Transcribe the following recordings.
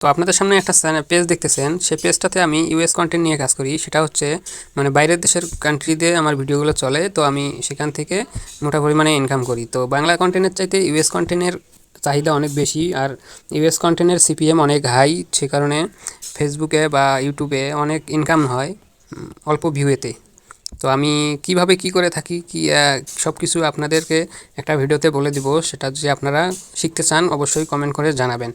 তো আপনাদের সামনে একটা পেজ দেখতেছেন, সেই পেজটাতে আমি ইউএস কন্টেন্ট নিয়ে কাজ করি। সেটা হচ্ছে মানে বাইরের দেশের কান্ট্রিতে আমার ভিডিওগুলো চলে, তো আমি সেখান থেকে মোটা পরিমাণে ইনকাম করি। তো বাংলা কন্টেন্টের চাইতে ইউএস কন্টেন্টের চাহিদা অনেক বেশি, আর ইউএস কন্টেন্টের সিপিএম অনেক হাই। সে কারণে ফেসবুকে বা ইউটিউবে অনেক ইনকাম হয় অল্প ভিউয়েতে। তো আমি কিভাবে কি করে থাকি কি সব কিছু আপনাদেরকে একটা ভিডিওতে বলে দিব। সেটা যদি আপনারা শিখতে চান অবশ্যই কমেন্ট করে জানাবেন।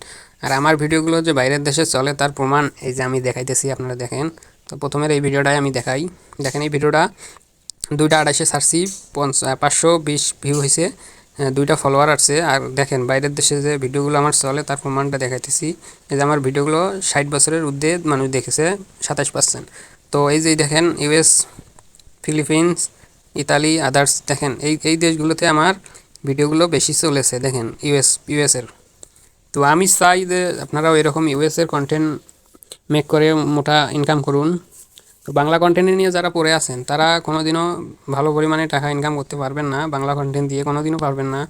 আর আমার ভিডিওগুলো যে বাইরের দেশে চলে তার প্রমাণ এই যে আমি দেখাইতেছি, আপনারা দেখেন। তো প্রথমের এই ভিডিওটাই আমি দেখাই। দেখেন এই ভিডিওটা 2টা 28-এ ছাড়ছি, 520 ভিউ হয়েছে, 2টা ফলোয়ার আসছে। আর দেখেন বাইরের দেশে যে ভিডিওগুলো আমার চলে তার প্রমাণটা দেখাইতেছি। এই যে আমার ভিডিওগুলো 60 বছরের ঊর্ধ্বে মানুষ দেখেছে 27%। তো এই যে দেখেন ইউএস, ফিলিপিন্স, ইতালি, আদার্স, দেখেন এই এই দেশগুলোতে আমার ভিডিওগুলো বেশি চলেছে। দেখেন ইউএসের। তো আমি চাই যে আপনারাও এরকম ইউএসের কন্টেন্ট মেক করে মোটা ইনকাম করুন। তো বাংলা কন্টেন্ট নিয়ে যারা পড়ে আছেন তারা কোনোদিনও ভালো পরিমাণে টাকা ইনকাম করতে পারবেন না, বাংলা কন্টেন্ট দিয়ে কোনোদিনও পারবেন না।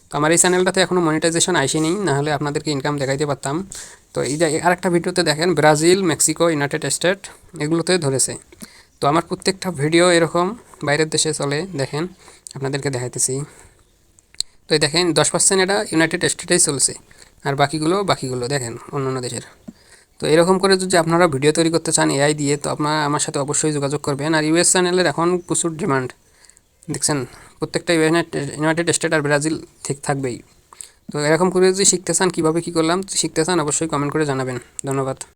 তো আমার এই চ্যানেলটাতে এখনও মনিটাইজেশন আসেনি, নাহলে আপনাদেরকে ইনকাম দেখাইতে পারতাম। তো এই যে আরেকটা ভিডিওতে দেখেন ব্রাজিল, মেক্সিকো, ইউনাইটেড স্টেট এগুলোতে ধরেছে। তো আমার প্রত্যেকটা ভিডিও এরকম বাইরের দেশে চলে, দেখেন আপনাদেরকে দেখাইতেছি। তো এই দেখেন 10% এটা ইউনাইটেড স্টেটেই চলছে, আর বাকিগুলো দেখেন অন্যান্য দেশের। তো এরকম করে যদি আপনারা ভিডিও তৈরি করতে চান এআই দিয়ে, তো আপনারা আমার সাথে অবশ্যই যোগাযোগ করবেন। আর ইউএস চ্যানেলের এখন প্রচুর ডিমান্ড, দেখছেন প্রত্যেকটা ইউনাইটেড স্টেট আর ব্রাজিল ঠিক থাকবেই। তো এরকম করে যদি শিখতে চান, কীভাবে কী করলাম শিখতে চান, অবশ্যই কমেন্ট করে জানাবেন। ধন্যবাদ।